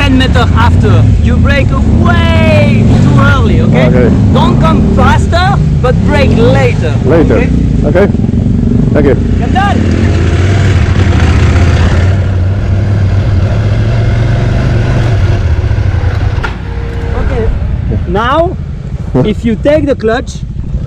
10 meters after. You brake way too early, okay? Okay. Don't come faster, but brake later. Later. Okay. Thank you. You're done. Okay. Now, if you take the clutch,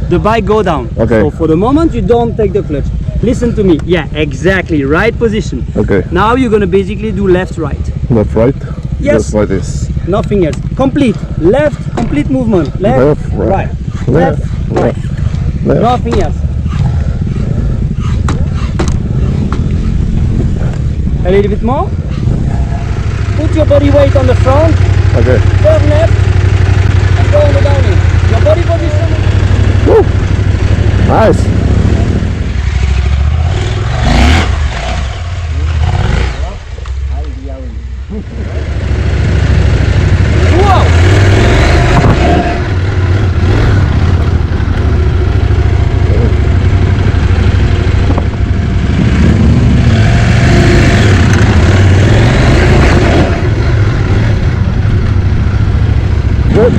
the bike go down. Okay. So for the moment, you don't take the clutch. Listen to me. Yeah, exactly. Right position. Okay. Now you're gonna basically do left, right. Left, right? Yes. Just like this. Nothing else. Complete. Left, complete movement. Left, Left, right. Left, right. Left. Nothing else. A little bit more. Put your body weight on the front. Okay. Turn left. And go on the downhill. Your body position. Woo. Nice. Wow. Good.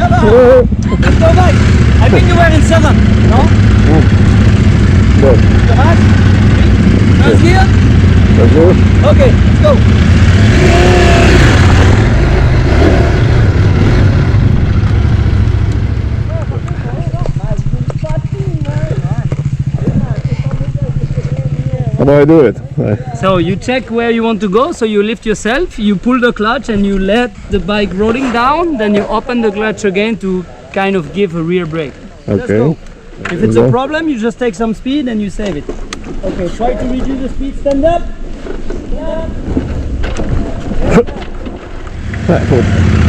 Let's go back. I think you were in 7, no? Good. The back? First gear? That's good. Okay, let's go. How do I do it? So you check where you want to go, so you lift yourself, you pull the clutch and you let the bike rolling down, then you open the clutch again to kind of give a rear brake. Let's Okay. go. If it's a problem, you just take some speed and you save it. Okay, try to reduce the speed, stand up. Cool.